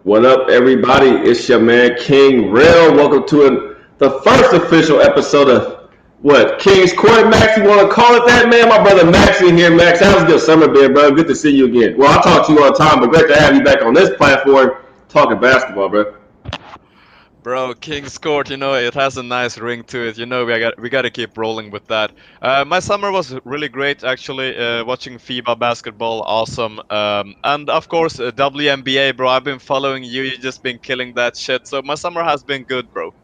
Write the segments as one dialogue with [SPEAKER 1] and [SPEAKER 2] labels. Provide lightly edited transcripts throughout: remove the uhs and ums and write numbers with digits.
[SPEAKER 1] What up, everybody? It's your man King Rail. Welcome to the first official episode of King's Court. Max, you want to call it that, man? My brother Max in here. Max, how's your summer been, bro? Good to see you again. Well, I talk to you all the time, but great to have you back on this platform talking basketball, bro.
[SPEAKER 2] Bro, KingsCourt, it has a nice ring to it. We got to keep rolling with that. My summer was really great, actually. Watching FIBA basketball, awesome. And of course, WNBA, bro. I've been following you. You just been killing that shit. So my summer has been good, bro.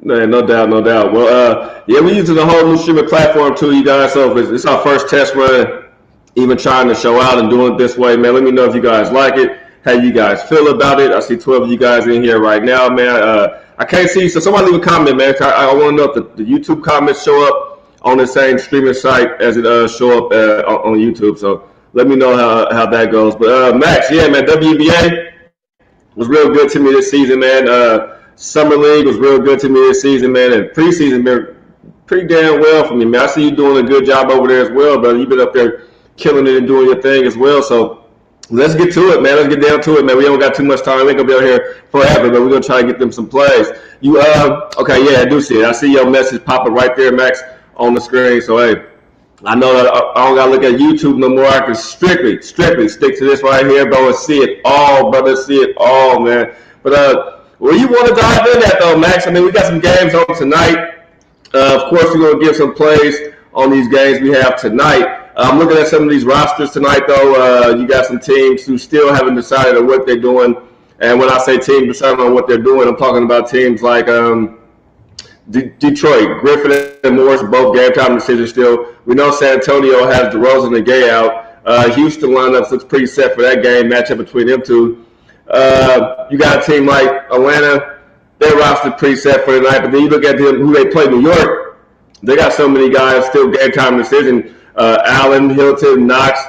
[SPEAKER 1] Man, no doubt, no doubt. Well, yeah, we're using the whole new streaming platform too, you guys. So it's our first test run, even trying to show out and doing it this way, man. Let me know if you guys like it, how you guys feel about it. I see 12 of you guys in here right now, man. I can't see, so somebody leave a comment, man. I want to know if the YouTube comments show up on the same streaming site as it show up on YouTube. So let me know how that goes. But Max, yeah, man, WBA was real good to me this season, man. Summer League was real good to me this season, man, and preseason been pretty damn well for me, man. I see you doing a good job over there as well, brother. You've been up there killing it and doing your thing as well. So let's get to it, man. Let's get down to it, man. We don't got too much time. We ain't gonna be out here forever, but we're gonna try to get them some plays. You okay, yeah, I do see it. I see your message popping right there, Max, on the screen. So hey, I know that I don't gotta look at YouTube no more. I can strictly stick to this right here, bro, and see it all, brother. See it all, man. But well, you want to dive in that though, Max? I mean, we got some games on tonight. Of course, we're gonna give some plays on these games we have tonight. I'm looking at some of these rosters tonight, though. You got some teams who still haven't decided on what they're doing. And when I say teams deciding on what they're doing, I'm talking about teams like Detroit, Griffin and Morris, both game time decisions still. We know San Antonio has DeRozan and Gay out. Houston lineups looks pretty set for that game matchup between them two. You got a team like Atlanta, their roster pretty set for tonight, but then you look at them who they play New York, they got so many guys still game time decision. Allen, Hilton, Knox,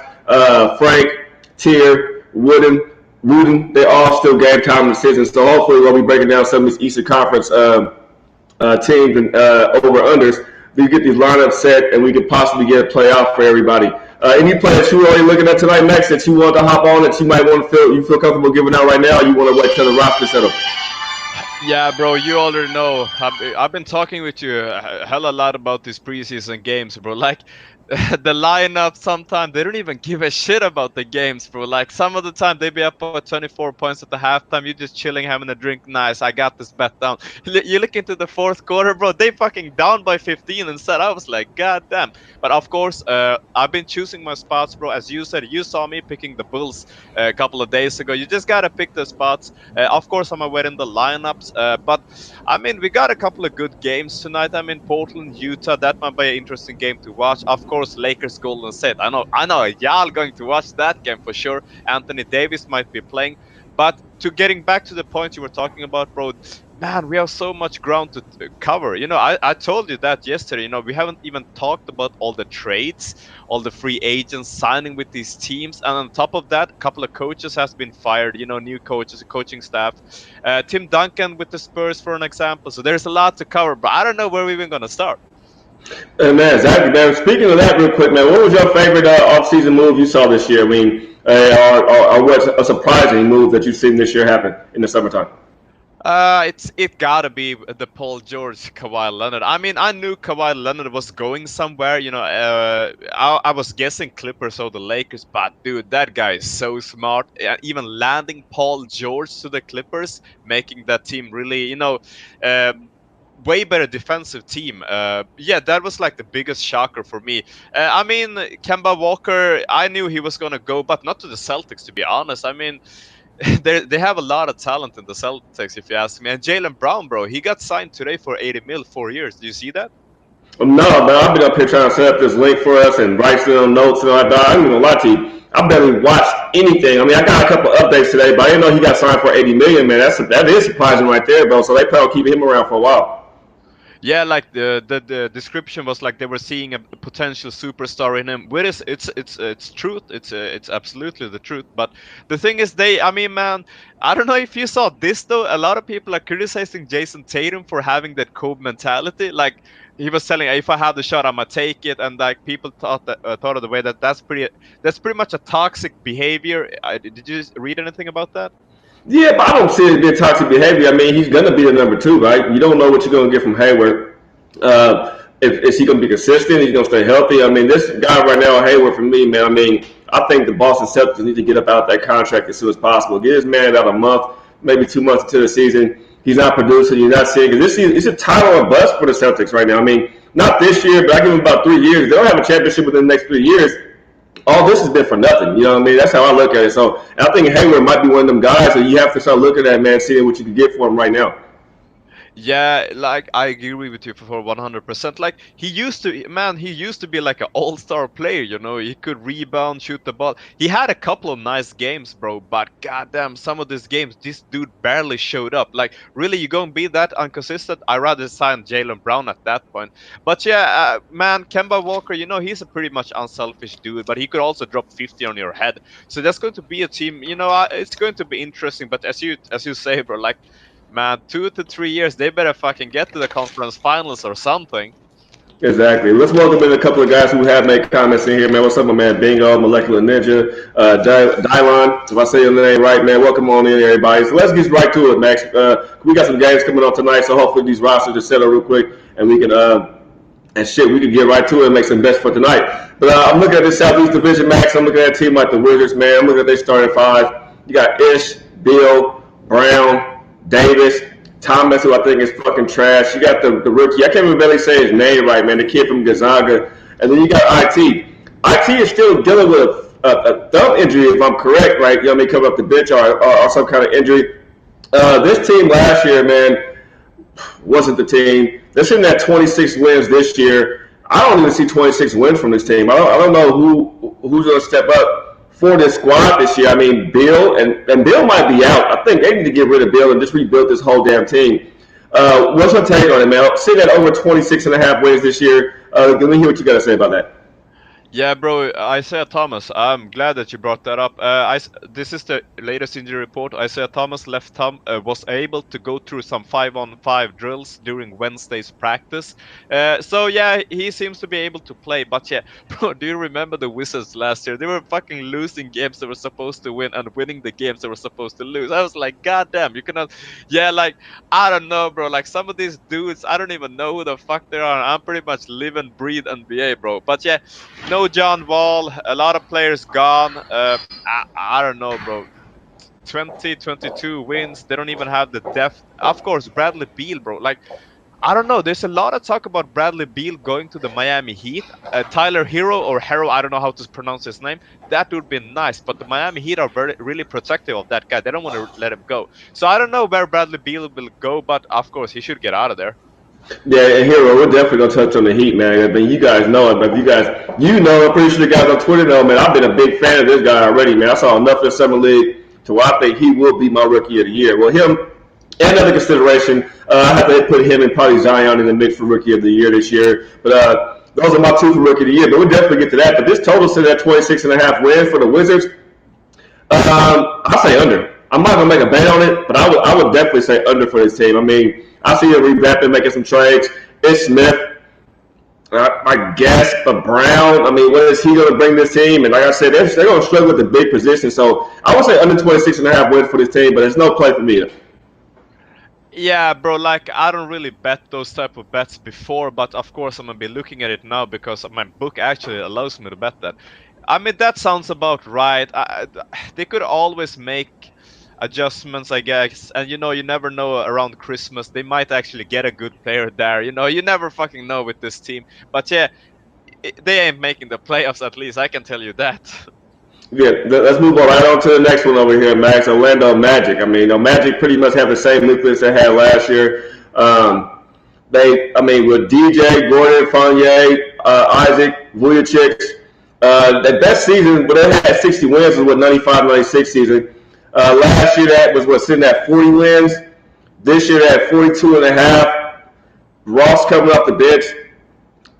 [SPEAKER 1] Frank, Tier, Wooden, they all still game time decisions. So hopefully we'll be breaking down some of these Eastern Conference teams and over-unders. We get these lineups set, and we could possibly get a playoff for everybody. Any players you already looking at tonight, Max, that you want to hop on, that you might want to feel comfortable giving out right now, or you want to wait till the roster settle?
[SPEAKER 2] Yeah, bro, you already know. I've been talking with you a hell a lot about these preseason games, bro. Like, the lineup sometimes they don't even give a shit about the games, bro. Like some of the time they be up at 24 points at the halftime. You're just chilling, having a drink. Nice, I got this bet down. You look into the fourth quarter, bro. They fucking down by 15 instead. I was like, god damn. But of course, I've been choosing my spots, bro. As you said, you saw me picking the Bulls a couple of days ago. You just gotta pick the spots. Of course, I'm aware in the lineups, but I mean, we got a couple of good games tonight. I mean, Portland, Utah. That might be an interesting game to watch. Of course, Lakers, Golden State. I know, y'all going to watch that game for sure. Anthony Davis might be playing, but to getting back to the point you were talking about, bro. Man, we have so much ground to cover. I told you that yesterday. We haven't even talked about all the trades, all the free agents signing with these teams, and on top of that, a couple of coaches has been fired. New coaches, coaching staff. Tim Duncan with the Spurs, for an example. So there's a lot to cover, but I don't know where we're even gonna start.
[SPEAKER 1] Man, exactly, man. Speaking of that, real quick, man, what was your favorite off-season move you saw this year? I mean, or what's a surprising move that you've seen this year happen in the summertime?
[SPEAKER 2] It gotta be the Paul George, Kawhi Leonard. I mean, I knew Kawhi Leonard was going somewhere. I was guessing Clippers or the Lakers, but dude, that guy is so smart. Even landing Paul George to the Clippers, making that team really, uh, way better defensive team. Yeah, that was like the biggest shocker for me. I mean, Kemba Walker, I knew he was gonna go, but not to the Celtics, to be honest. I mean. They have a lot of talent in the Celtics, if you ask me. And Jalen Brown, bro, he got signed today for 80 mil, 4 years. Do you see that?
[SPEAKER 1] No, man, I've been up here trying to set up this link for us and write some notes and all that. I ain't gonna lie to you. I barely watched anything. I mean, I got a couple updates today, but I didn't know he got signed for 80 million, man. That is surprising right there, bro. So they probably keep him around for a while.
[SPEAKER 2] Yeah, like the description was like they were seeing a potential superstar in him. Which is it's truth. It's absolutely the truth. But the thing is, I mean, man, I don't know if you saw this though. A lot of people are criticizing Jason Tatum for having that Kobe mentality. Like he was telling, if I have the shot, I'ma take it, and like people thought of the way that's pretty much a toxic behavior. Did you read anything about that?
[SPEAKER 1] Yeah, but I don't see it as being toxic behavior. I mean, he's going to be the number two, right? You don't know what you're going to get from Hayward. Is he going to be consistent? He's going to stay healthy. I mean, this guy right now, Hayward, for me, man. I mean, I think the Boston Celtics need to get up out that contract as soon as possible. Get this man out a month, maybe 2 months into the season. He's not producing. You're not seeing. Because this season, it's a title or bust for the Celtics right now. I mean, not this year, but I give them about 3 years. They don't have a championship within the next 3 years. All this has been for nothing. You know what I mean? That's how I look at it. So I think Hayward might be one of them guys that you have to start looking at, man, seeing what you can get for him right now.
[SPEAKER 2] Yeah, like I agree with you for 100%. Like he used to be like an all-star player, you know. He could rebound, shoot the ball. He had a couple of nice games, bro, but goddamn, some of these games, this dude barely showed up. Like, really, you gonna be that inconsistent? I'd rather sign Jaylen Brown at that point. But yeah, man, Kemba Walker, you know, he's a pretty much unselfish dude, but he could also drop 50 on your head. So that's going to be a team, you know, it's going to be interesting. But as you say, bro, like, man, 2 to 3 years, they better fucking get to the conference finals or something.
[SPEAKER 1] Exactly. Let's welcome in a couple of guys who have made comments in here, man. What's up, my man? Bingo, Molecular Ninja, Dylon. If I say your name right, man, welcome on in, everybody. So let's get right to it, Max. We got some games coming on tonight, so hopefully these rosters just settle real quick, and we can we can get right to it and make some bets for tonight. But I'm looking at this Southeast Division, Max. I'm looking at a team like the Wizards, man. I'm looking at their starting five. You got Ish, Bill, Brown, Davis, Thomas, who I think is fucking trash. You got the rookie. I can't even barely say his name right, man. The kid from Gonzaga. And then you got IT. IT is still dealing with a thumb injury, if I'm correct, right? You know what I mean? Coming up the bench or some kind of injury. This team last year, man, wasn't the team. They're sitting at 26 wins this year. I don't even see 26 wins from this team. I don't know who's going to step up for this squad this year. I mean, Bill and Bill might be out. I think they need to get rid of Bill and just rebuild this whole damn team. What's your take on it, man? Sitting at over 26 and a half wins this year. Let me hear what you got to say about that.
[SPEAKER 2] Yeah, bro, Isaiah Thomas, I'm glad that you brought that up. This is the latest injury report. Isaiah Thomas was able to go through some 5-on-5 drills during Wednesday's practice. So yeah, he seems to be able to play. But yeah, bro, do you remember the Wizards last year? They were fucking losing games they were supposed to win and winning the games they were supposed to lose. I was like, God damn, you cannot. Yeah, like, I don't know, bro. Like, some of these dudes, I don't even know who the fuck they are. I'm pretty much live and breathe NBA, bro. But yeah, no John Wall, a lot of players gone. I don't know, bro. 22 wins. They don't even have the depth. Of course, Bradley Beal, bro. Like, I don't know. There's a lot of talk about Bradley Beal going to the Miami Heat. Tyler Hero or Hero, I don't know how to pronounce his name. That would be nice. But the Miami Heat are really protective of that guy. They don't want to let him go. So I don't know where Bradley Beal will go, but of course he should get out of there.
[SPEAKER 1] Yeah, and Hero, we're definitely gonna touch on the Heat, man. I mean, you guys know it, but I'm pretty sure the guys on Twitter know, man. I've been a big fan of this guy already, man. I saw enough in the summer league to where I think he will be my rookie of the year. Well, him and another consideration, I have to put him and probably Zion in the mix for rookie of the year this year. But those are my two for rookie of the year. But we'll definitely get to that. But this total sitting at 26 and a half wins for the Wizards. I say under. I'm not gonna make a bet on it, but I would definitely say under for this team. I mean, I see him revamping, making some trades. It's Smith, I guess, but Brown. I mean, what is he going to bring this team? And like I said, they're going to struggle with the big position. So I would say under 26 and a half wins for this team, but it's no play for me.
[SPEAKER 2] Yeah, bro, like, I don't really bet those type of bets before, but of course I'm gonna be looking at it now because my book actually allows me to bet that. I mean, that sounds about right. They could always make adjustments, I guess, and you know, you never know around Christmas. They might actually get a good player there. You know, you never fucking know with this team. But yeah, they ain't making the playoffs, at least I can tell you that.
[SPEAKER 1] Yeah, let's move on right on to the next one over here, Max. Orlando Magic. I mean, Magic pretty much have the same nucleus they had last year. With DJ, Gordon, Fournier, Isaac, Vujicic, their best season, but they had 60 wins was what 95-96 season. Last year that was sitting at 40 wins. This year they had 42 and a half. Ross coming off the bench.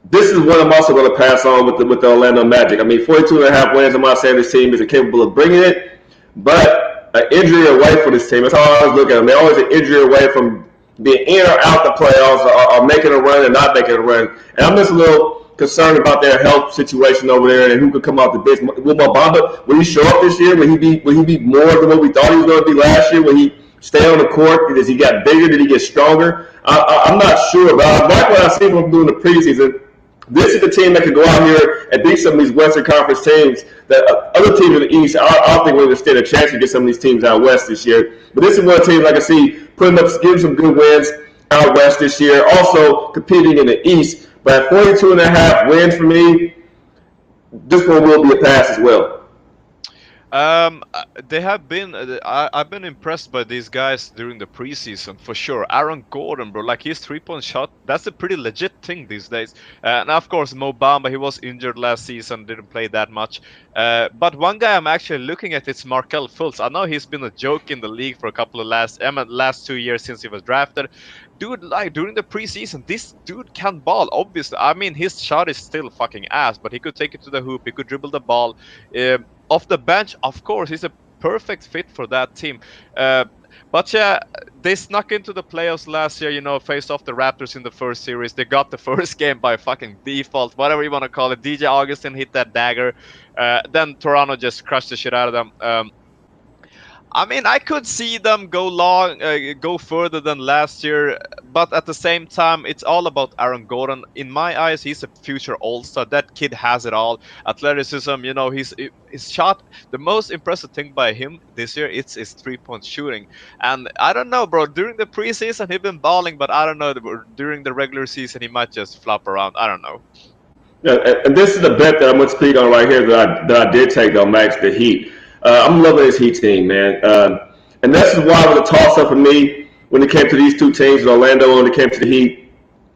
[SPEAKER 1] This is what I'm also going to pass on with the Orlando Magic. I mean, 42 and a half wins. I'm not saying this team isn't capable of bringing it, but an injury away for this team. That's how I always look at them. They're always an injury away from being in or out the playoffs or making a run and not making a run. And I'm just a little concerned about their health situation over there and who could come out the bench. Will Mobamba, will he show up this year? Will he be more than what we thought he was going to be last year? Will he stay on the court? Does he get bigger? Did he get stronger? I'm not sure, but I like what I see from him doing the preseason. This is the team that could go out here and beat some of these Western Conference teams. That other teams in the East, I don't think we're going to stand a chance to get some of these teams out West this year. But this is one team I can see putting up, getting some good wins out West this year. Also competing in the East. But at 42.5 wins for me, this one will be a pass as well.
[SPEAKER 2] They have been. I've been impressed by these guys during the preseason for sure. Aaron Gordon, bro, like his 3-point shot, that's a pretty legit thing these days. And of course, Mo Bamba, he was injured last season, didn't play that much. But one guy I'm actually looking at is Markelle Fultz. I know he's been a joke in the league for a couple of last 2 years since he was drafted. Dude, like during the preseason, this dude can ball. Obviously, I mean his shot is still fucking ass, but he could take it to the hoop. He could dribble the ball. Off the bench, of course, he's a perfect fit for that team. But yeah, they snuck into the playoffs last year, faced off the Raptors in the first series. They got the first game by fucking default, whatever you want to call it. DJ Augustin hit that dagger. Then Toronto just crushed the shit out of them. I mean, I could see them go further than last year, but at the same time, it's all about Aaron Gordon. In my eyes, he's a future All-Star. That kid has it all. Athleticism, his shot. The most impressive thing by him this year, it's his 3-point shooting. And I don't know, bro. During the preseason, he's been balling, but I don't know. During the regular season, he might just flop around. I don't know.
[SPEAKER 1] Yeah, and this is the bet that I'm going to speak on right here that I did take though, Max, the Heat. I'm loving this Heat team, man. And this is why it was a toss-up for me when it came to these two teams in Orlando, when it came to the Heat,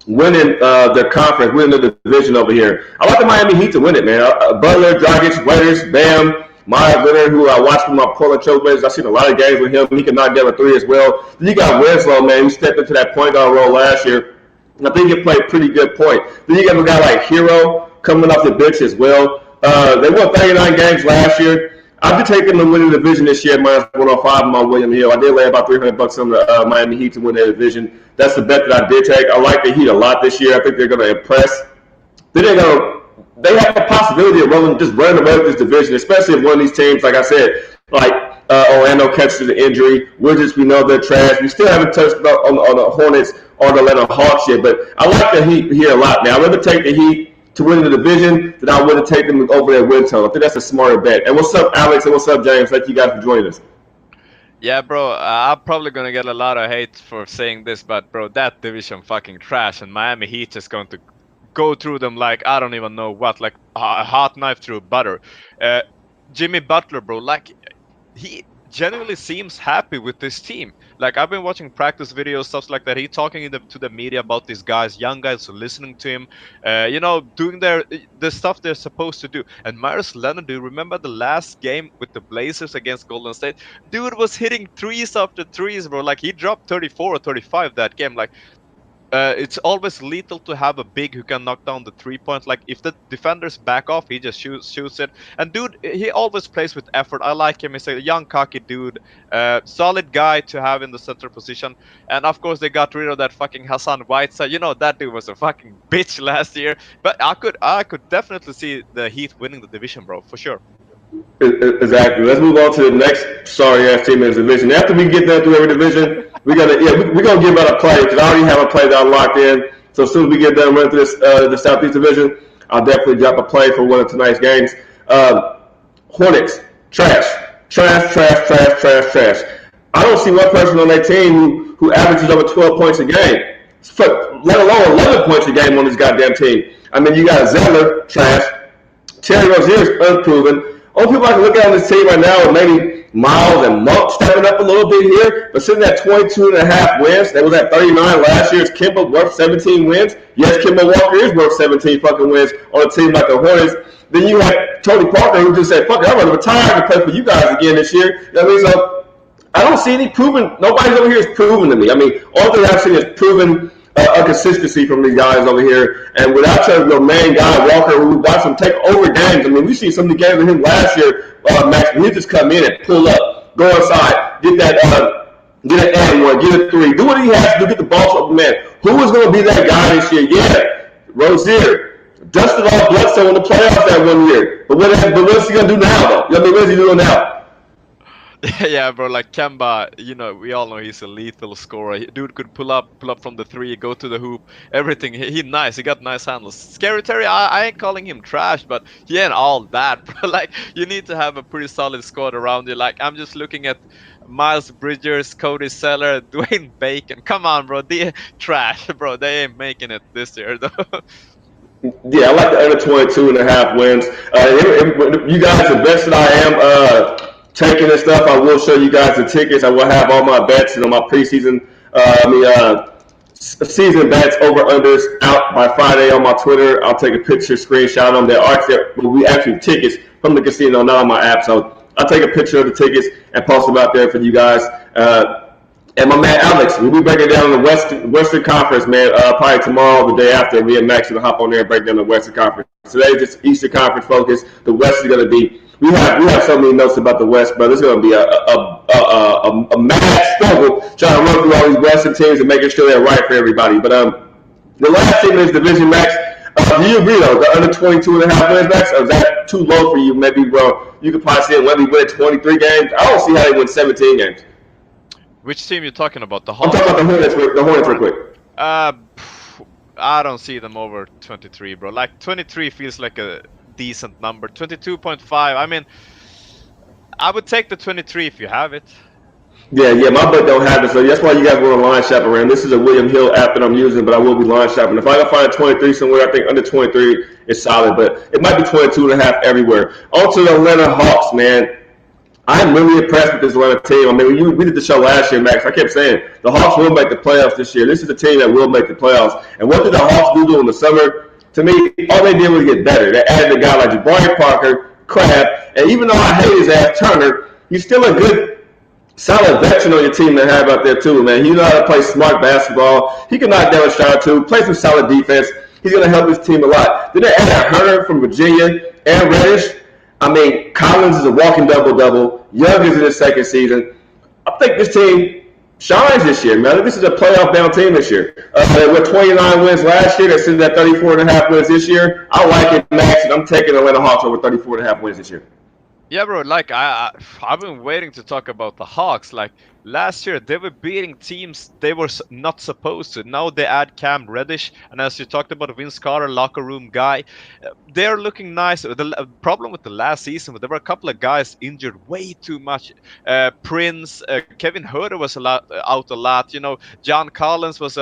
[SPEAKER 1] winning their conference, winning the division over here. I like the Miami Heat to win it, man. Butler, Dragic, Waiters, Bam, Myers Leonard, who I watched from my Portland Trailblazers. I've seen a lot of games with him. He can knock down a three as well. Then you got Winslow, man, who stepped into that point guard role last year. I think he played pretty good point. Then you got a guy like Hero coming off the bench as well. They won 39 games last year. I did take them to win the division this year, minus 105 on my William Hill. I did lay about $300 on the Miami Heat to win their division. That's the bet that I did take. I like the Heat a lot this year. I think they're going to impress. They have the possibility of running away with this division, especially if one of these teams, like I said, like Orlando catches an injury. Wizards, we know they're trash. We still haven't touched on the Hornets or the Atlanta Hawks yet, but I like the Heat here a lot. Now, I'd rather take the Heat to win the division than I would have taken them over their win total. I think that's a smarter bet. And what's up, Alex, and what's up, James? Thank you guys for joining us.
[SPEAKER 2] Yeah, bro, I'm probably going to get a lot of hate for saying this, but, bro, that division fucking trash, and Miami Heat is going to go through them like, I don't even know what, like a hot knife through butter. Jimmy Butler, bro, like, he genuinely seems happy with this team. Like, I've been watching practice videos, stuff like that. He talking to the media about these guys, young guys, listening to him, doing the stuff they're supposed to do. And Myers Leonard, do you remember the last game with the Blazers against Golden State? Dude was hitting threes after threes, bro. Like, he dropped 34 or 35 that game. Like, it's always lethal to have a big who can knock down the 3-point. Like, if the defenders back off, he just shoots it. And dude, he always plays with effort. I like him. He's a young, cocky dude. Solid guy to have in the center position. And of course, they got rid of that fucking Hassan Whiteside. That dude was a fucking bitch last year. But I could definitely see the Heat winning the division, bro, for sure.
[SPEAKER 1] Exactly. Let's move on to the next sorry-ass team in the division. After we get done through every division, we're gonna give out a play because I already have a play that I'm locked in. So as soon as we get done running through the Southeast Division, I'll definitely drop a play for one of tonight's games. Hornets, trash. I don't see one person on that team who averages over 12 points a game, let alone 11 points a game on this goddamn team. I mean, you got Zeller, trash. Terry Rozier's unproven. Only people I can look at on this team right now are maybe Miles and Monk stepping up a little bit here, but sitting at 22.5 wins. That was at 39 last year's Kemba worth 17 wins. Yes, Kemba Walker is worth 17 fucking wins on a team like the Hornets. Then you had Tony Parker who just said, fuck it, I'm going to retire and play for you guys again this year. You know what I mean? So I don't see any proven, nobody over here is proven to me. I mean, all that I've seen is proven a consistency from these guys over here. And without your main guy, Walker, who watched him take over games. I mean, we see some of the games with him last year, Max, when he just come in and pull up, go inside, get an and one, get a three, do what he has to do, get the ball to the man. Who is going to be that guy this year? Yeah, Rozier, Dusted off Bledsoe in the playoffs that 1 year. But what's he gonna do now though? I mean, what is he doing now?
[SPEAKER 2] Yeah, bro, like Kemba, we all know he's a lethal scorer. Dude could pull up from the three, go to the hoop, everything. He nice. He got nice handles. Scary Terry, I ain't calling him trash, but he ain't all that, bro. Like, you need to have a pretty solid squad around you. Like, I'm just looking at Miles Bridgers, Cody Seller, Dwayne Bacon. Come on, bro. They trash, bro. They ain't making it this year, though.
[SPEAKER 1] Yeah, I like the under 22.5 wins. You guys invested. I am taking this stuff. I will show you guys the tickets. I will have all my bets and my preseason, season bets over unders out by Friday on my Twitter. I'll take a picture, screenshot them. Will be actually tickets from the casino, not on my app. So I'll take a picture of the tickets and post them out there for you guys. And my man Alex, we'll be breaking down the Western Conference, man. Probably tomorrow, the day after, me and Max will hop on there and break down the Western Conference. Today is just Eastern Conference focus. The West is going to be. We have so many notes about the West, but it's going to be a mad struggle trying to run through all these Western teams and making sure they're right for everybody. But the last team in this division, Max. Do you agree though? The under 22.5 wins, Max, or is that too low for you? Maybe, you could probably see it when we win 23 games. I don't see how they win 17 games.
[SPEAKER 2] Which team you talking about? The
[SPEAKER 1] I'm
[SPEAKER 2] Hawks?
[SPEAKER 1] talking about the Hornets real quick.
[SPEAKER 2] I don't see them over 23, bro. Like 23 feels like a decent number. 22.5. I mean, I would take the 23 if you have it.
[SPEAKER 1] Yeah, my book don't have it, so that's why you guys want to line shop around. This is a William Hill app that I'm using, but I will be line shopping. If I can find 23 somewhere, I think under 23 is solid, but it might be 22.5 everywhere. On to the Atlanta Hawks, man. I'm really impressed with this Atlanta team. I mean, we did the show last year, Max. I kept saying the Hawks will make the playoffs this year. This is a team that will make the playoffs. And what did the Hawks do in the summer? To me, all they did was get better. They added a guy like Jabari Parker, Crab, and even though I hate his ass Turner, he's still a good, solid veteran on your team to have out there too, man. He knows how to play smart basketball. He can knock down a shot or two, play some solid defense. He's going to help his team a lot. Then they added Hunter from Virginia and Reddish. I mean, Collins is a walking double-double. Young is in his second season. I think this team shines this year, man. This is a playoff-bound team this year. They were 29 wins last year. They're sitting at 34.5 wins this year. I like it, Max, and I'm taking Atlanta Hawks over 34.5 wins this year.
[SPEAKER 2] Yeah, bro. Like I've been waiting to talk about the Hawks. Like last year, they were beating teams they were not supposed to. Now they add Cam Reddish, and as you talked about, Vince Carter, locker room guy. They're looking nice. The problem with the last season, there were a couple of guys injured way too much. Prince, Kevin Huerter was out a lot. John Collins was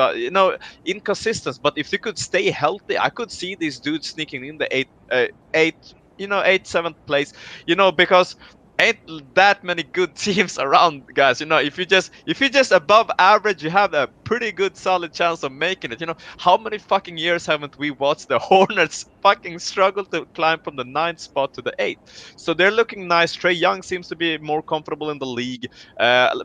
[SPEAKER 2] inconsistent. But if they could stay healthy, I could see these dudes sneaking in the eighth, 7th place, because ain't that many good teams around, guys. If you're just above average, you have a pretty good solid chance of making it. How many fucking years haven't we watched the Hornets fucking struggle to climb from the 9th spot to the 8th? So they're looking nice. Trae Young seems to be more comfortable in the league.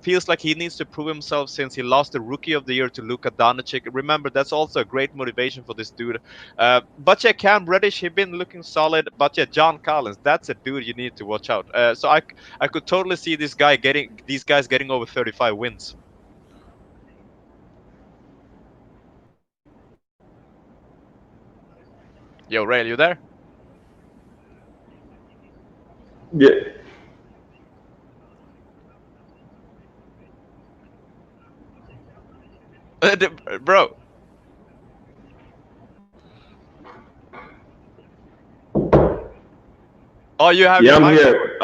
[SPEAKER 2] Feels like he needs to prove himself since he lost the Rookie of the Year to Luka Doncic. Remember, that's also a great motivation for this dude. But yeah, Cam Reddish, he's been looking solid. But yeah, John Collins, that's a dude you need to watch out. So I could totally see these guys getting over 35 wins. Yo, Ray, you there?
[SPEAKER 1] Yeah.
[SPEAKER 2] Bro. Oh, you have your
[SPEAKER 1] I'm
[SPEAKER 2] mic?
[SPEAKER 1] here.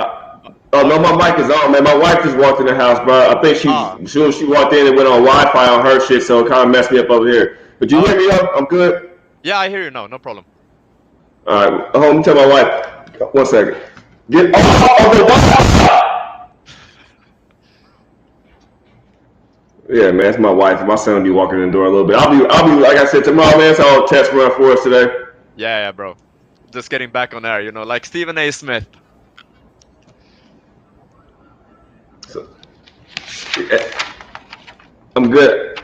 [SPEAKER 1] No, my mic is on, man. My wife just walked in the house, bro. I think as soon as she walked in, it went on Wi-Fi on her shit, so it kind of messed me up over here. But you hear me, though? I'm good?
[SPEAKER 2] Yeah, I hear you now. No problem.
[SPEAKER 1] All right. Let me tell my wife. 1 second. Get off of the Wi-Fi! Yeah, man, it's my wife. My son will be walking in the door a little bit. I'll be like I said, tomorrow, man, it's all test run for us today.
[SPEAKER 2] Yeah, bro. Just getting back on air, like Stephen A. Smith.
[SPEAKER 1] So, yeah, I'm good.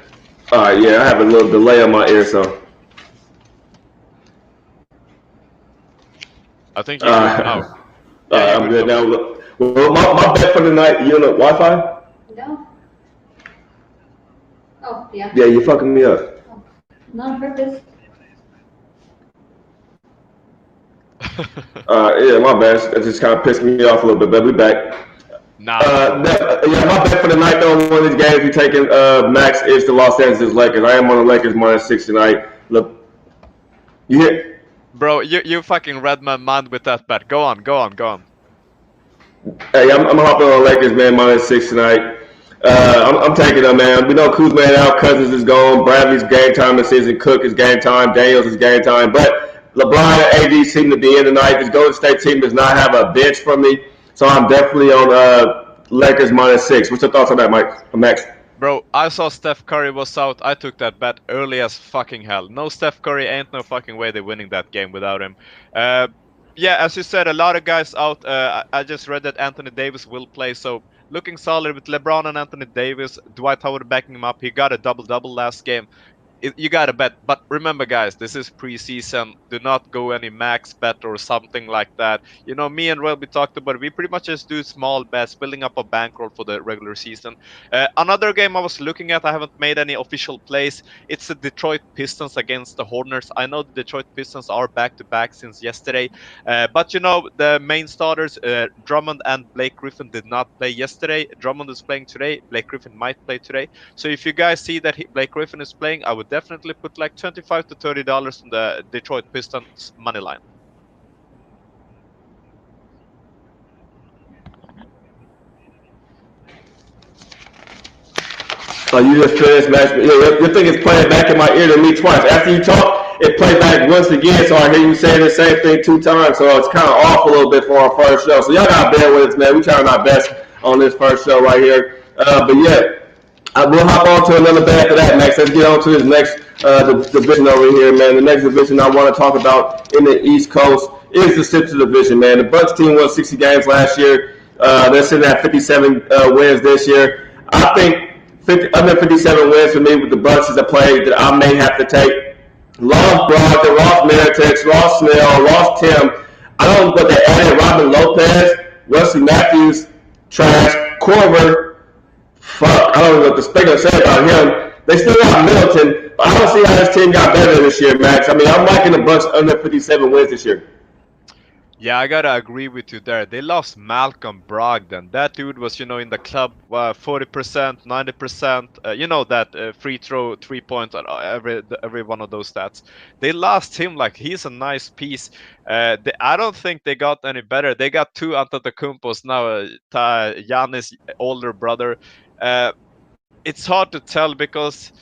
[SPEAKER 1] All right, yeah, I have a little delay on my ear, so.
[SPEAKER 2] I think you're good now.
[SPEAKER 1] Yeah, I'm good now. Well, my bet for the night, you on the Wi-Fi?
[SPEAKER 3] No. Oh, yeah.
[SPEAKER 1] Yeah, you're fucking me up.
[SPEAKER 3] Oh, not on purpose.
[SPEAKER 1] Yeah, my bad. That just kind of pissed me off a little bit, but we back.
[SPEAKER 2] Nah, no problem.
[SPEAKER 1] Yeah, my bet for the night though, one of these games we taking Max is the Los Angeles Lakers. I am on the Lakers -6 tonight. Look, you hear?
[SPEAKER 2] Bro, you fucking read my mind with that bet. Go on, go on, go on.
[SPEAKER 1] Hey, I'm hopping on the Lakers, man, -6 tonight. I'm taking them, man. We know Kuzma out, Cousins is gone, Bradley's game time this season, Cook is game time, Daniels is game time. But LeBron and AD seem to be in tonight. This Golden State team does not have a bench for me, so I'm definitely on Lakers -6. What's your thoughts on that, Mike? Max?
[SPEAKER 2] Bro, I saw Steph Curry was out. I took that bet early as fucking hell. No Steph Curry, ain't no fucking way they're winning that game without him. Uh, yeah, as you said, a lot of guys out. I just read that Anthony Davis will play, so looking solid with LeBron and Anthony Davis. Dwight Howard backing him up. He got a double-double last game. You gotta bet, but remember, guys, this is preseason. Do not go any max bet or something like that. You know, me and Rob, we talked about it. We pretty much just do small bets, building up a bankroll for the regular season. Another game I was looking at, I haven't made any official plays. It's the Detroit Pistons against the Hornets. I know the Detroit Pistons are back to back since yesterday, but you know, the main starters, Drummond and Blake Griffin, did not play yesterday. Drummond is playing today. Blake Griffin might play today. So if you guys see that Blake Griffin is playing, I would definitely put like $25 to $30 on the Detroit Pistons money line.
[SPEAKER 1] Oh, you just finished match. Yeah, your thing is playing back in my ear to me twice. After you talk, it played back once again, so I hear you saying the same thing 2 times. So it's kind of off a little bit for our first show. So y'all got to bear with us, man. We trying our best on this first show right here. But yeah, we'll hop on to another bet after that, Max. Let's get on to this next division over here, man. The next division I want to talk about in the East Coast is the Central Division, man. The Bucks team won 60 games last year. They're sitting at 57 wins this year. I think under 57 wins for me with the Bucks is a play that I may have to take. Lost Brogdon, lost Miritich, lost Snell, lost Tim. I don't know what they added. Robin Lopez, Wesley Matthews, trash. Corver, fuck. I don't know what the speaker said about him. They still got Middleton, but I don't see how this team got better this year, Max. I mean, I'm liking the Bucks under 57 wins this year.
[SPEAKER 2] Yeah, I gotta agree with you there. They lost Malcolm Brogdon. That dude was, you know, in the club 40%, 90%. You know that free throw, 3 points, every one of those stats. They lost him. Like, he's a nice piece. I don't think they got any better. They got two Antetokounmpos now. Giannis' older brother. Uh, it's hard to tell because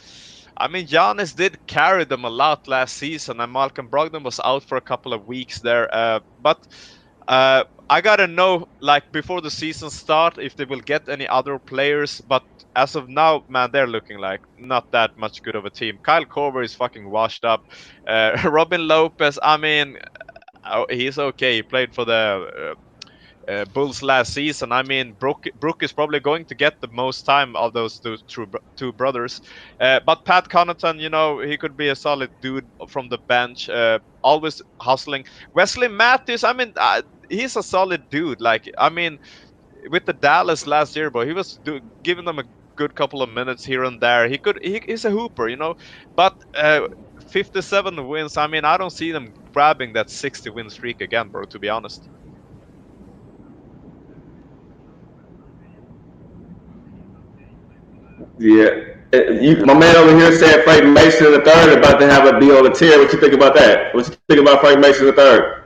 [SPEAKER 2] I mean Giannis did carry them a lot last season, and Malcolm Brogdon was out for a couple of weeks there. But I gotta know, like, before the season start, if they will get any other players. But as of now, man, they're looking like not that much good of a team. Kyle Korver is fucking washed up. Robin Lopez, I mean, he's okay. He played for the Bulls last season. I mean, Brook is probably going to get the most time of those two brothers. But Pat Connaughton, you know, he could be a solid dude from the bench, always hustling. Wesley Matthews, I mean, he's a solid dude. Like, I mean, with the Dallas last year, bro, he was giving them a good couple of minutes here and there. He's a hooper, you know. But 57 wins, I mean, I don't see them grabbing that 60 win streak again, bro, to be honest.
[SPEAKER 1] Yeah. My man over here said Frank Mason in the third about to have a deal on the tier. What you think about that? What you think about Frank Mason in the third?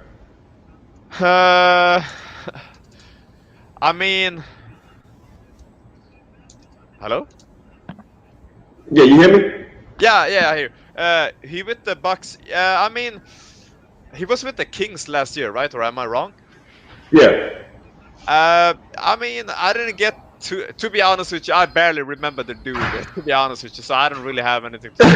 [SPEAKER 2] Uh, I mean, hello?
[SPEAKER 1] Yeah, you hear me?
[SPEAKER 2] Yeah, I hear. He with the Bucks. I mean, he was with the Kings last year, right? Or am I wrong?
[SPEAKER 1] Yeah.
[SPEAKER 2] I mean, I didn't get to be honest with you, I barely remember the dude, to be honest with you, so I don't really have anything to say.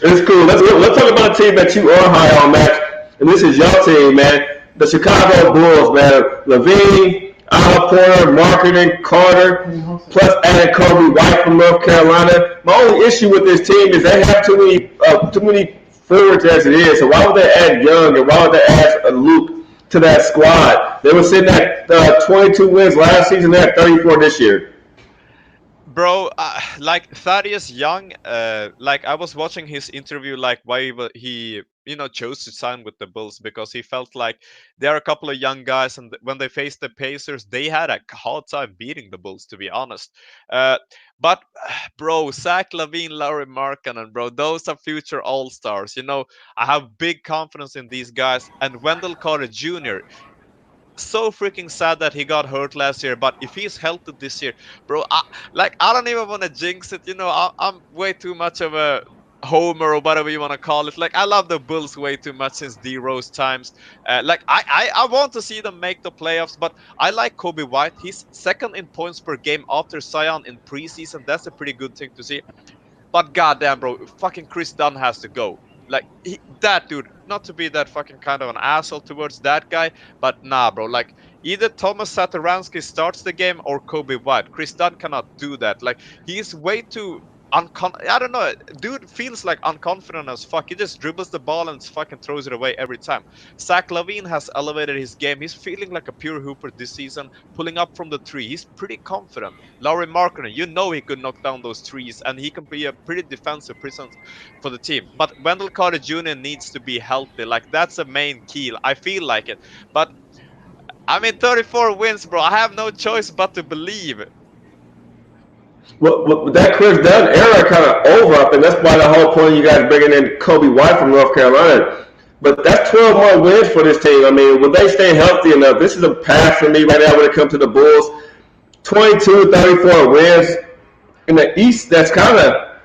[SPEAKER 1] It's cool. Let's talk about a team that you are high on, Matt. And this is your team, man. The Chicago Bulls, man. Levine, Al Porter, Marketing, Carter, plus added Kobe White from North Carolina. My only issue with this team is they have too many forwards as it is. So why would they add Young and why would they add Luke to that squad? They were sitting at 22 wins last season. They're at 34 this year.
[SPEAKER 2] Bro, like Thaddeus Young, like I was watching his interview, like why he chose to sign with the Bulls because he felt like there are a couple of young guys, and when they faced the Pacers, they had a hard time beating the Bulls, to be honest. But bro, Zach LaVine, Lauri Markkanen, bro, those are future All Stars. I have big confidence in these guys, and Wendell Carter Jr. So freaking sad that he got hurt last year, but if he's healthy this year, bro, I don't even want to jinx it. I'm way too much of a homer or whatever you want to call it. Like, I love the Bulls way too much since D Rose times. I want to see them make the playoffs, but I like Kobe White. He's second in points per game after Zion in preseason. That's a pretty good thing to see. But goddamn, bro, fucking Chris Dunn has to go. Like, that dude, not to be that fucking kind of an asshole towards that guy, but nah, bro. Like, either Thomas Satoransky starts the game or Kobe White. Chris Dunn cannot do that. Like, he's way too I don't know. Dude feels like unconfident as fuck. He just dribbles the ball and fucking throws it away every time. Zach LaVine has elevated his game. He's feeling like a pure hooper this season, pulling up from the three. He's pretty confident. Lauri Markkanen, he could knock down those threes, and he can be a pretty defensive presence for the team. But Wendell Carter Jr. needs to be healthy. Like, that's a main key. I feel like it. But I mean, 34 wins, bro. I have no choice but to believe.
[SPEAKER 1] Well, that Chris Dunn era kind of over, I think that's why the whole point of you guys bringing in Kobe White from North Carolina. But that's 12 more wins for this team. I mean, will they stay healthy enough? This is a pass for me right now when it comes to the Bulls. 22, 34 wins in the East. That's kind of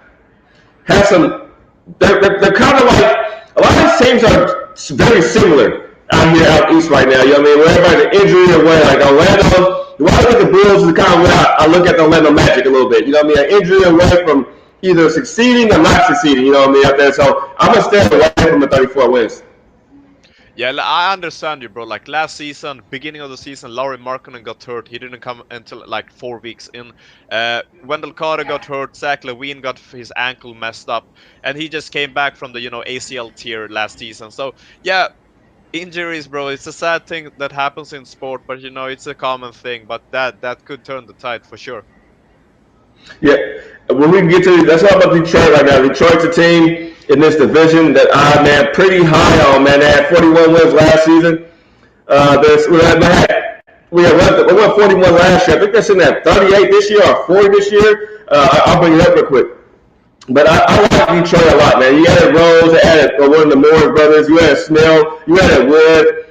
[SPEAKER 1] has some. They're kind of like a lot of these teams are very similar out here out East right now. You know what I mean? Where everybody's injury away, like Orlando. When I look at the Bulls, is kind of where I look at the Orlando Magic a little bit. You know what I mean? An injury away from either succeeding or not succeeding. You know what I mean? Out there, so I'm gonna stay away from the 34 wins.
[SPEAKER 2] Yeah, I understand you, bro. Like, last season, beginning of the season, Lauri Markkanen got hurt. He didn't come until like 4 weeks in. Wendell Carter got hurt. Zach LaVine got his ankle messed up, and he just came back from the ACL tear last season. So yeah, injuries, bro. It's a sad thing that happens in sport, but it's a common thing. But that could turn the tide for sure.
[SPEAKER 1] Yeah, when we get to let's talk about Detroit right now. Detroit's a team in this division that man pretty high on, man. They had 41 wins last season. We won 41 last year. I think they're sitting at 38 this year or 40 this year. I'll bring it up real quick. But I like Detroit a lot, man. You added Rose, they added one of the Morris brothers, you added Snell, you added Wood.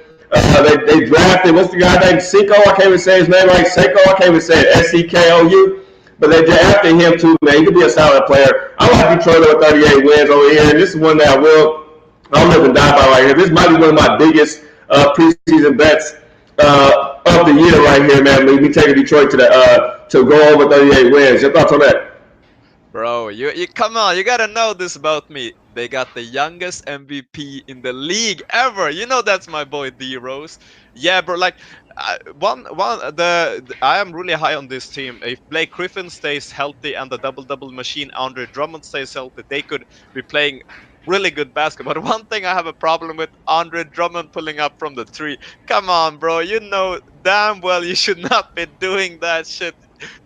[SPEAKER 1] They drafted, what's the guy named Seiko? I can't even say his name right. Seiko, I can't even say it. S-C-K-O-U. But they drafted him too, man. He could be a solid player. I like Detroit over 38 wins over here. And this is one that I'll live and die by right here. This might be one of my biggest preseason bets of the year right here, man. Me taking Detroit to go over 38 wins. Your thoughts on that?
[SPEAKER 2] Bro, you come on, you gotta know this about me. They got the youngest MVP in the league ever. That's my boy D Rose. Yeah, bro. Like, I am really high on this team. If Blake Griffin stays healthy and the double machine Andre Drummond stays healthy, they could be playing really good basketball. But one thing I have a problem with, Andre Drummond pulling up from the three. Come on, bro. You know damn well you should not be doing that shit.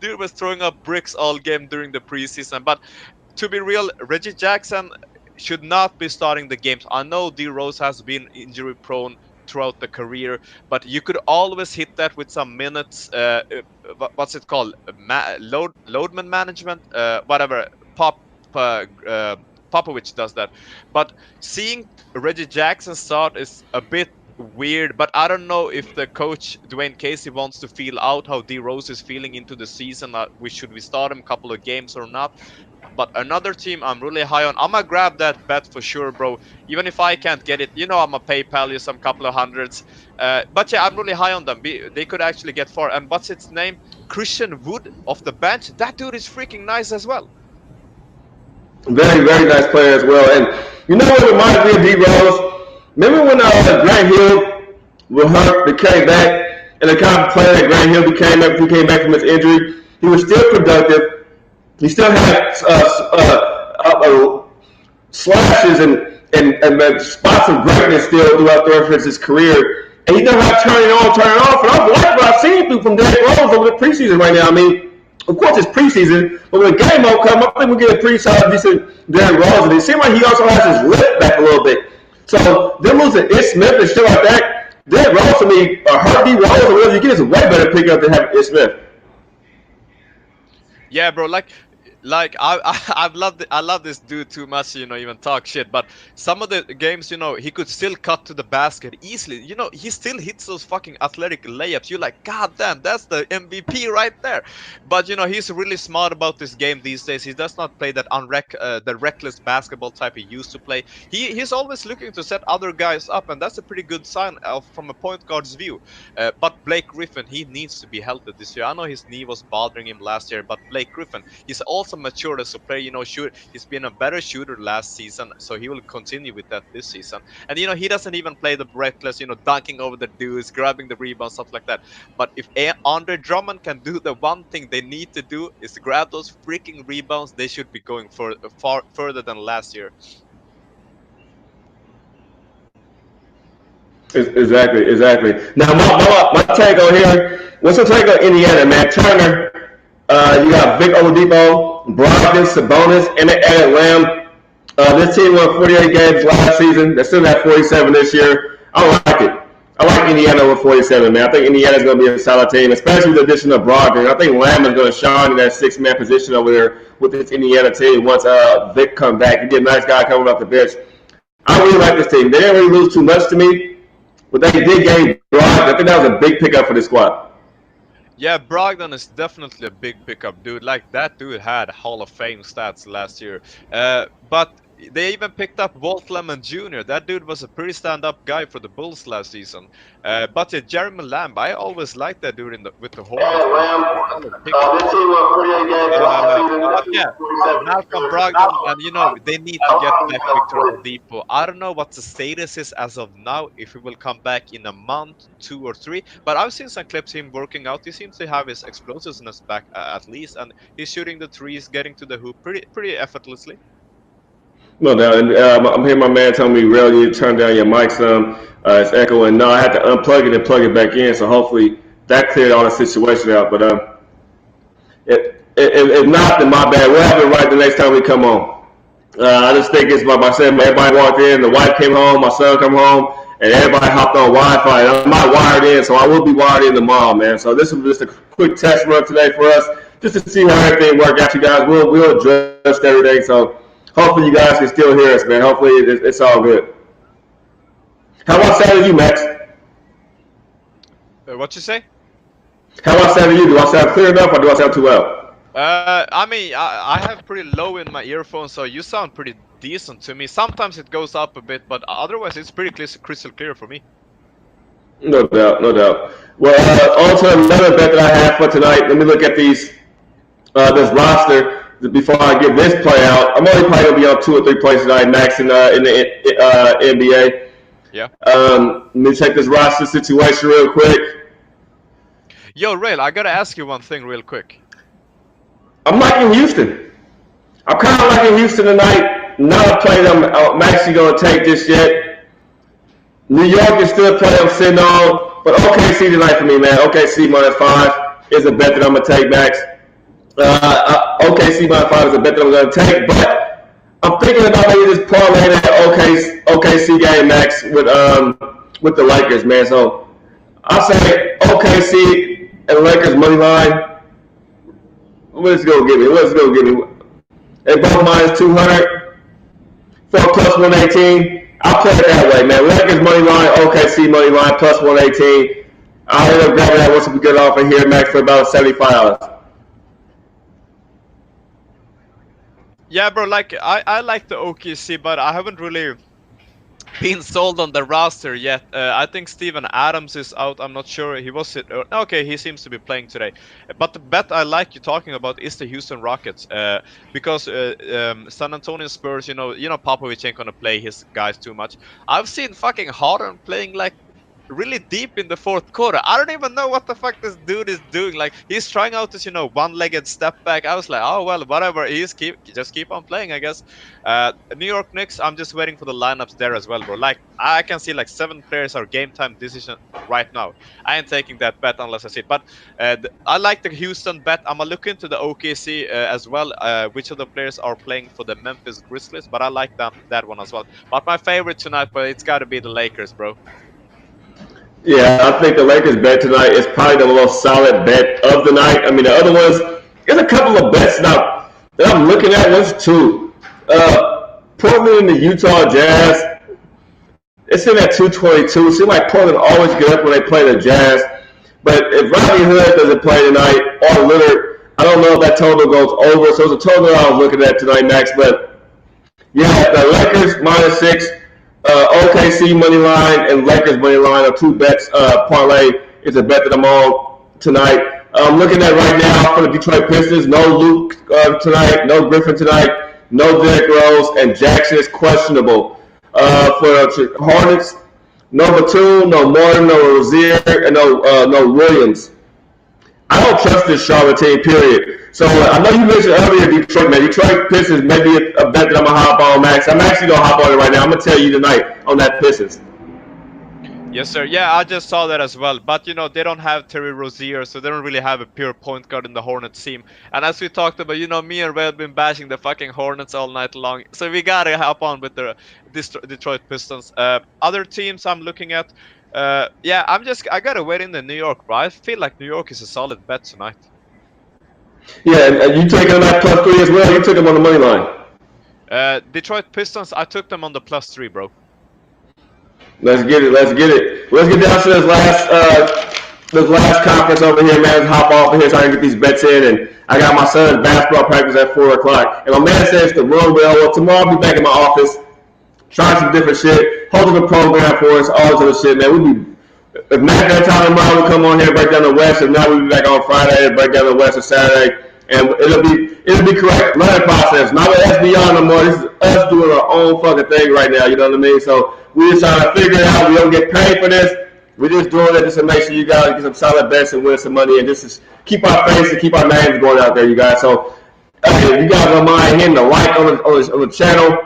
[SPEAKER 2] Dude was throwing up bricks all game during the preseason. But to be real, Reggie Jackson should not be starting the games. I know D Rose has been injury prone throughout the career, but you could always hit that with some minutes. What's it called? Loadman management, whatever. Popovich does that. But seeing Reggie Jackson start is a bit weird, but I don't know if the coach Dwayne Casey wants to feel out how D Rose is feeling into the season. Should we start him a couple of games or not? But another team I'm really high on. I'm gonna grab that bet for sure, bro. Even if I can't get it, I'm gonna PayPal you some couple of hundreds. But yeah, I'm really high on them. They could actually get far. And what's its name? Christian Wood off the bench. That dude is freaking nice as well.
[SPEAKER 1] Very, very nice player as well. And what reminds me of D Rose? Remember when Grant Hill was hurt, he came back, and the kind of player that Grant Hill became after he came back from his injury, he was still productive. He still had slashes and spots of greatness still throughout the rest of his career. And he knows how to turn it on, turn it off. And I've liked what I've seen through from Derrick Rose over the preseason right now. I mean, of course it's preseason, but when game mode comes, I think we get a pretty solid, decent Derrick Rose. And it seems like he also has his lip back a little bit. So them losing Ish Smith and shit like that, Derrick Rose to me, or Hurt D Rose, or whatever you get, is a way better pickup than having Ish Smith.
[SPEAKER 2] Yeah, bro. Like I love this dude too much. Even talk shit. But some of the games, he could still cut to the basket easily. He still hits those fucking athletic layups. You're like, God damn, that's the MVP right there. But he's really smart about this game these days. He does not play that the reckless basketball type he used to play. He's always looking to set other guys up, and that's a pretty good sign from a point guard's view. But Blake Griffin, he needs to be healthy this year. I know his knee was bothering him last year, but Blake Griffin, he's also matured as a player. He's been a better shooter last season, so he will continue with that this season. And he doesn't even play the reckless, dunking over the dudes, grabbing the rebound, stuff like that. But if Andre Drummond can do the one thing they need to do is to grab those freaking rebounds, they should be going far further than last year.
[SPEAKER 1] Exactly. Now, my take on here, what's your take on Indiana, man? Turner, you got Vic Oladipo, Brogdon, Sabonis, and they added Lamb. This team won 48 games last season. They still got 47 this year. I like it. I like Indiana with 47, man. I think Indiana's going to be a solid team, especially with the addition of Brogdon. I think Lamb is going to shine in that six-man position over there with this Indiana team once Vic comes back. He'd be a nice guy coming off the bench. I really like this team. They didn't really lose too much to me, but they did gain Brogdon. I think that was a big pickup for the squad.
[SPEAKER 2] Yeah, Brogdon is definitely a big pickup, dude. Like, that dude had Hall of Fame stats last year. But they even picked up Walt Lemon Jr. That dude was a pretty stand-up guy for the Bulls last season. But Jeremy Lamb, I always liked that dude with the Hornets.
[SPEAKER 1] Yeah, Lamb. This team won 48 games last season.
[SPEAKER 2] Yeah, Malcolm Brogdon, and they need to get back Victor Oladipo. I don't know what the status is as of now, if he will come back in a month, 2 or 3. But I've seen some clips of him working out. He seems to have his explosiveness back at least, and he's shooting the threes, getting to the hoop pretty effortlessly.
[SPEAKER 1] No doubt. And I'm hearing my man tell me, "Real, you turn down your mic some. It's echoing." No, I had to unplug it and plug it back in. So hopefully that cleared all the situation out. But if not, then my bad. We'll have it right the next time we come on. I just think it's like I said, everybody walked in, the wife came home, my son come home, and everybody hopped on Wi-Fi. And I'm not wired in, so I will be wired in tomorrow, man. So this was just a quick test run today for us, just to see how everything worked out. You guys, we'll adjust everything. So hopefully you guys can still hear us, man. Hopefully it's all good. How about sounding you, Max?
[SPEAKER 2] What you say?
[SPEAKER 1] How about sounding you? Do I sound clear enough, or do I sound too loud?
[SPEAKER 2] I mean, I have pretty low in my earphones, so you sound pretty decent to me. Sometimes it goes up a bit, but otherwise it's pretty crystal clear for me.
[SPEAKER 1] No doubt, no doubt. Well, on to another bet that I have for tonight. Let me look at this roster before I give this play out. I'm only probably gonna be on 2 or 3 plays tonight, Max, in the NBA.
[SPEAKER 2] Yeah.
[SPEAKER 1] Let me check this roster situation real quick.
[SPEAKER 2] Yo, Rail, I gotta ask you one thing real quick.
[SPEAKER 1] I'm liking Houston. I'm kind of liking Houston tonight. Not a play that I'm actually going to take just yet. New York is still a play I'm sitting on. But OKC tonight for me, man. OKC -5 is a bet that I'm going to take, Max. OKC -5 is a bet that I'm going to take. But I'm thinking about maybe just parlay that OKC game, Max, with the Lakers, man. So I'll say OKC and Lakers money line. Let's go get me. They both -200. 4 plus 118. I'll play it that way, man. Lakers money line, OKC money line plus 118. I'll end up grabbing that once we get off of here, Max, for about $75.
[SPEAKER 2] Yeah, bro. Like I like the OKC, but I haven't really been sold on the roster yet. I think Steven Adams is out. I'm not sure. He was okay. He seems to be playing today. But the bet I like you talking about is the Houston Rockets, because San Antonio Spurs. You know Popovich ain't gonna play his guys too much. I've seen fucking Harden playing like really deep in the fourth quarter. I don't even know what the fuck this dude is doing. Like, he's trying out this, one-legged step back. I was like, oh well, whatever. Just keep on playing, I guess. New York Knicks. I'm just waiting for the lineups there as well, bro. Like, I can see like 7 players are game time decision right now. I ain't taking that bet unless I see it. But I like the Houston bet. I'm gonna look into the OKC as well. Which of the players are playing for the Memphis Grizzlies? But I like that one as well. But my favorite tonight, but it's got to be the Lakers, bro.
[SPEAKER 1] Yeah, I think the Lakers bet tonight is probably the most solid bet of the night. I mean, the other ones, there's a couple of bets now that I'm looking at. One's two. Portland and the Utah Jazz. It's in at 222. It seems like Portland always get up when they play the Jazz. But if Rodney Hood doesn't play tonight, or Lillard, I don't know if that total goes over. So it's a total I was looking at tonight, Max. But yeah, the Lakers -6, OKC money line, and Lakers money line are two bets. Parlay is a bet that I'm on tonight. I'm looking at right now for the Detroit Pistons. No Luke tonight. No Griffin tonight. No Derrick Rose, and Jackson is questionable. For Hornets, no Batum, no Morton, no Rozier, and no Williams. I don't trust this Charlotte team, period. So I know you mentioned earlier Detroit, man. Detroit Pistons may be a bet that I'm going to hop on, Max. I'm actually going to hop on it right now. I'm going to tell you tonight on that Pistons.
[SPEAKER 2] Yes, sir. Yeah, I just saw that as well. But, they don't have Terry Rozier, so they don't really have a pure point guard in the Hornets team. And as we talked about, me and Ray have been bashing the fucking Hornets all night long. So we gotta hop on with the Detroit Pistons. Other teams I'm looking at, yeah, I gotta wait in the New York, bro. I feel like New York is a solid bet tonight.
[SPEAKER 1] Yeah, and you taking them at +3 as well? You took them on the money line.
[SPEAKER 2] Detroit Pistons, I took them on the +3, bro.
[SPEAKER 1] Let's get it. Let's get down to this last conference over here, man. Let's hop off of here so I can get these bets in. And I got my son's basketball practice at 4 o'clock. And my man says to run well. Tomorrow I'll be back in my office, trying some different shit, holding a program for us, all this other shit, man. If Matt got time tomorrow, we'll come on here, break down the West. If not, we'll be back on Friday, break down the West on Saturday. And it'll be correct. Learning process. Not with SBR no more. This is us doing our own fucking thing right now. You know what I mean? So we just trying to figure it out. We don't get paid for this. We're just doing it just to make sure you guys get some solid bets and win some money, and just to keep our face and keep our names going out there, you guys. So if you guys don't mind hitting the like on the channel,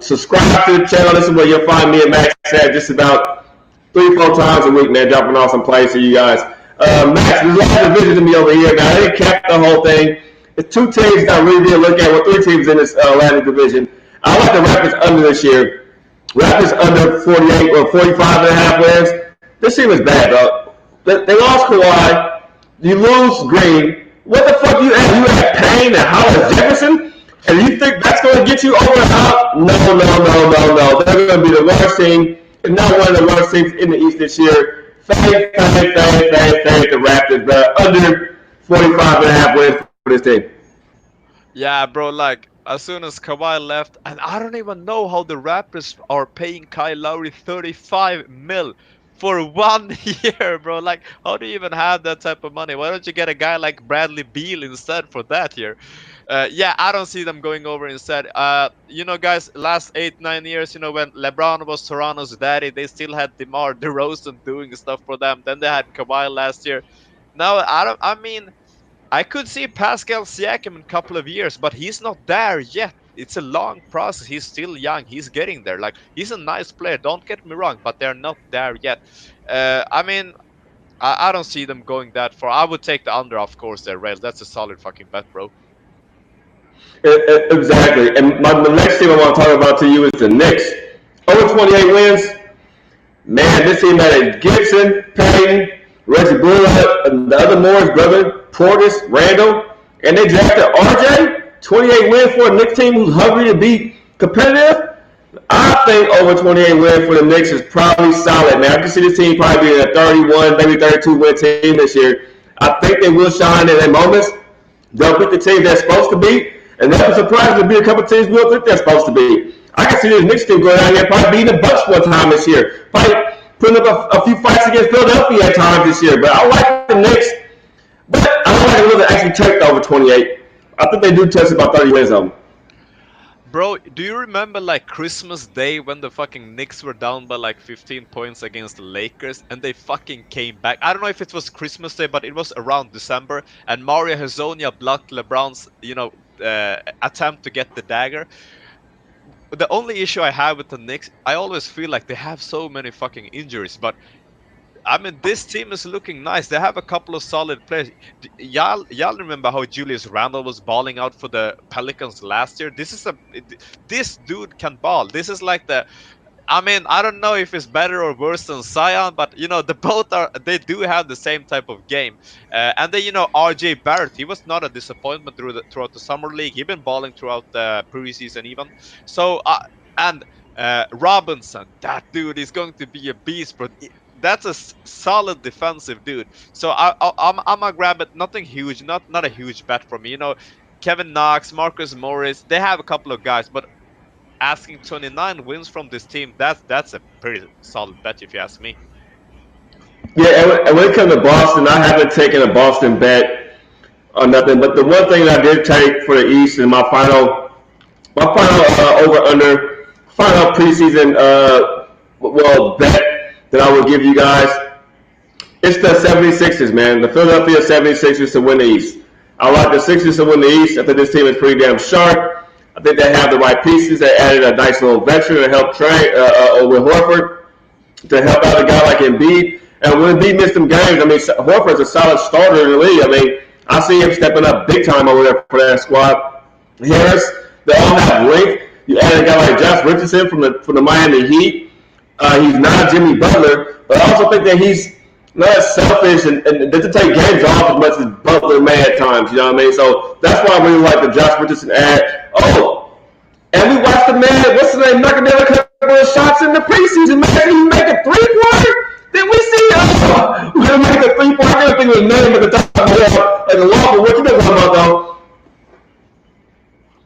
[SPEAKER 1] subscribe to the channel. This is where you'll find me and Max at just about 3-4 times a week, man, dropping off some plays for you guys. Max, there's a lot of divisions to me over here. Now, they capped the whole thing. It's 2 teams that I really did look at. Well, 3 teams in this Atlantic division. I like the Raptors under this year. Raptors under 48 or 45.5 wins. This team is bad, bro. They lost Kawhi. You lose Green. What the fuck you at? You at Payne and Hollis Jefferson? And you think that's going to get you over the top? No. They're going to be the worst team. It's not one of the worst teams in the East this year. Fade the Raptors, bro. Under 45.5 wins for this team.
[SPEAKER 2] Yeah, bro, like, as soon as Kawhi left, and I don't even know how the Raptors are paying Kyle Lowry 35 mil for 1 year, bro. Like, how do you even have that type of money? Why don't you get a guy like Bradley Beal instead for that year? Yeah, I don't see them going over instead. Guys, last 8-9 years, when LeBron was Toronto's daddy, they still had DeMar DeRozan doing stuff for them. Then they had Kawhi last year. Now, I could see Pascal Siakam in a couple of years, but he's not there yet. It's a long process. He's still young. He's getting there. Like, he's a nice player. Don't get me wrong, but they're not there yet. I don't see them going that far. I would take the under, of course, there, Rail. That's a solid fucking bet, bro.
[SPEAKER 1] Exactly. And the next team I want to talk about to you is the Knicks. Over 28 wins. Man, this team had Gibson, Payton, Reggie Bullock, and the other Morris brother, Portis, Randall, and they drafted RJ. 28 wins for a Knicks team who's hungry to be competitive. I think over 28 wins for the Knicks is probably solid, man. I can see this team probably being a 31, maybe 32 win team this year. I think they will shine in their moments. They'll beat the team they're supposed to beat, and they'll be surprised to be a couple of teams we don't think they're supposed to be. I can see this Knicks team going out here probably beating the Bucks one time this year. Probably putting up a few fights against Philadelphia at times this year. But I like the Knicks. But I don't like them to actually take over 28. I think they do touch about 30 wins on them.
[SPEAKER 2] Bro, do you remember like Christmas Day when the fucking Knicks were down by like 15 points against the Lakers and they fucking came back? I don't know if it was Christmas Day, but it was around December, and Mario Hezonja blocked LeBron's, attempt to get the dagger. The only issue I have with the Knicks, I always feel like they have so many fucking injuries, but I mean, this team is looking nice. They have a couple of solid players. Y'all remember how Julius Randle was balling out for the Pelicans last year? This dude can ball. This is like the, I mean, I don't know if it's better or worse than Zion, but they do have the same type of game. And then RJ Barrett, he was not a disappointment throughout the summer league. He's been balling throughout the preseason even. So and Robinson, that dude is going to be a beast, but that's a solid defensive dude. So I'm gonna grab it. Nothing huge, not a huge bet for me. Kevin Knox, Marcus Morris, they have a couple of guys, but asking 29 wins from this team, that's a pretty solid bet if you ask me.
[SPEAKER 1] Yeah, and when it comes to Boston, I haven't taken a Boston bet or nothing. But the one thing that I did take for the East in my final over under final preseason bet that I will give you guys. It's the 76ers, man. The Philadelphia 76ers to win the East. I like the Sixers to win the East. I think this team is pretty damn sharp. I think they have the right pieces. They added a nice little veteran to help trade with Horford to help out a guy like Embiid. And when Embiid missed some games, I mean, Horford's a solid starter in the league. I mean, I see him stepping up big time over there for that squad. Harris, they all have length. You add a guy like Josh Richardson from the Miami Heat. He's not Jimmy Butler, but I also think that he's not as selfish and doesn't take games off as much as Butler may at times. You know what I mean? So that's why I really like the Josh Richardson ad. Oh, and we watched the man, what's his name, knocking down a couple of shots in the preseason. Man, he make a three-pointer? Then we see, we're going to make a three-pointer. I can't think of his name at the top of the wall. And the law, but what you know about, though?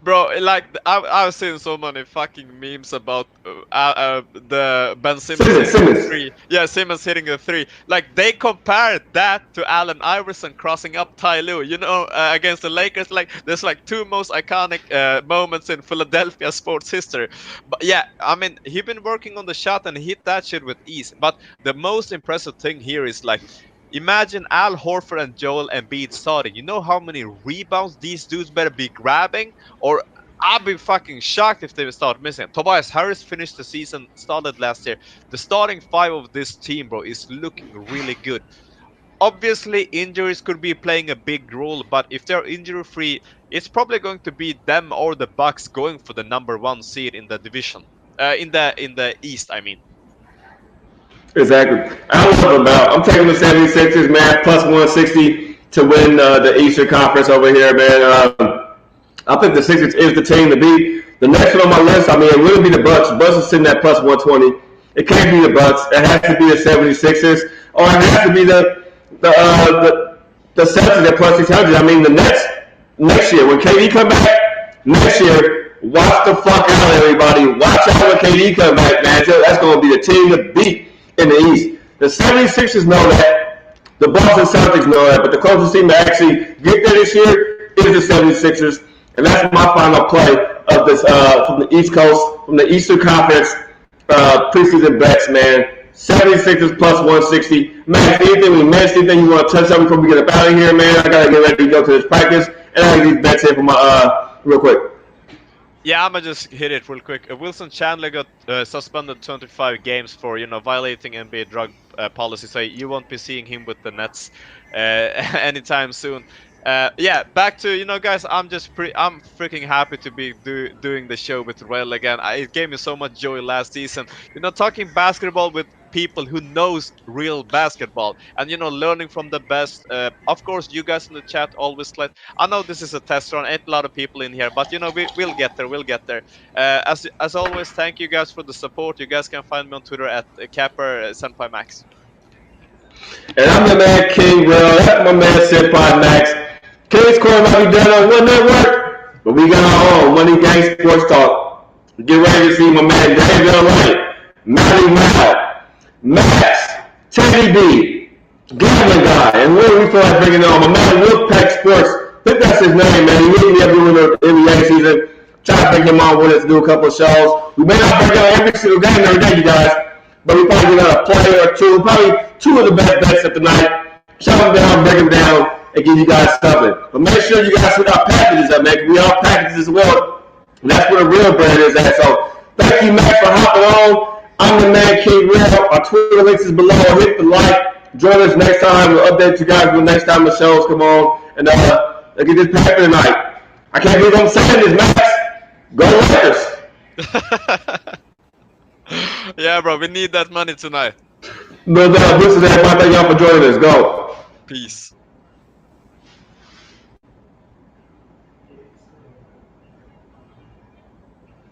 [SPEAKER 2] Bro, like I've seen so many fucking memes about the Ben Simmons hitting a three. Yeah, Simmons hitting a three. Like they compared that to Allen Iverson crossing up Ty Lue, against the Lakers. Like there's like two most iconic moments in Philadelphia sports history. But yeah, I mean he been working on the shot and hit that shit with ease. But the most impressive thing here is like, imagine Al Horford and Joel Embiid starting. You know how many rebounds these dudes better be grabbing? Or I'd be fucking shocked if they start missing. Tobias Harris finished the season solid last year. The starting five of this team, bro, is looking really good. Obviously, injuries could be playing a big role, but if they're injury free, it's probably going to be them or the Bucks going for the number one seed in the division. In the East, I mean.
[SPEAKER 1] Exactly. I'm taking the 76ers, man, plus 160 to win the Eastern Conference over here, man. I think the Sixers is the team to beat. The next one on my list, I mean, it wouldn't be the Bucks. The Bucks is sitting at plus 120. It can't be the Bucks. It has to be the 76ers, or it has to be the Celtics at plus 600. I mean, the Nets next year when KD come back next year. Watch the fuck out, everybody. Watch out when KD come back, man. That's going to be the team to beat in the East. The 76ers know that. The Boston Celtics know that. But the closest team to actually get there this year is the 76ers. And that's my final play of this from the East Coast, from the Eastern Conference preseason bets, man. 76ers plus 160. Man, anything we missed, anything you want to touch on before we get up out of here, man? I got to get ready to go to this practice. And I got these bets here for my, real quick.
[SPEAKER 2] Yeah, I'm gonna just hit it real quick. Wilson Chandler got suspended 25 games for violating NBA drug policy, so you won't be seeing him with the Nets anytime soon. Yeah, back to guys. I'm freaking happy to be doing the show with Rail again. It gave me so much joy last season. Talking basketball with people who knows real basketball and learning from the best. Of course, you guys in the chat always let. I know this is a test run, ain't a lot of people in here, but we'll get there. We'll get there. As always, thank you guys for the support. You guys can find me on Twitter at Capper Senpai Max.
[SPEAKER 1] And I'm the man King Will. That's my man Senpai Max. KingsCourt might be done on one network, but we got our own Money Gang Sports Talk. Get ready to see my man David Wright, Matty Mal, Max, Teddy B, Gambling Guy, and what do we feel like bringing on? My man Wolfpack Sports. I think that's his name, man. He really never doing the NBA season. Try to bring him on with us, do a couple of shows. We may not break down every single game every day, you guys, but we probably get a player or two, probably two of the best bets of the night. Shut them down, break them down, and give you guys something. But make sure you guys put our packages up, man. We all packages as well. And that's where the real brand is at. So thank you, Max, for hopping on. I'm the man, King Real. Our Twitter links is below. Hit the like. Join us next time. We'll update you guys when next time the shows come on. And let's get this pack tonight. I can't believe I'm saying this, Max. Go Lakers.
[SPEAKER 2] Yeah, bro, we need that money tonight.
[SPEAKER 1] No doubt. Listen, everybody, thank y'all for joining us. Go.
[SPEAKER 2] Peace.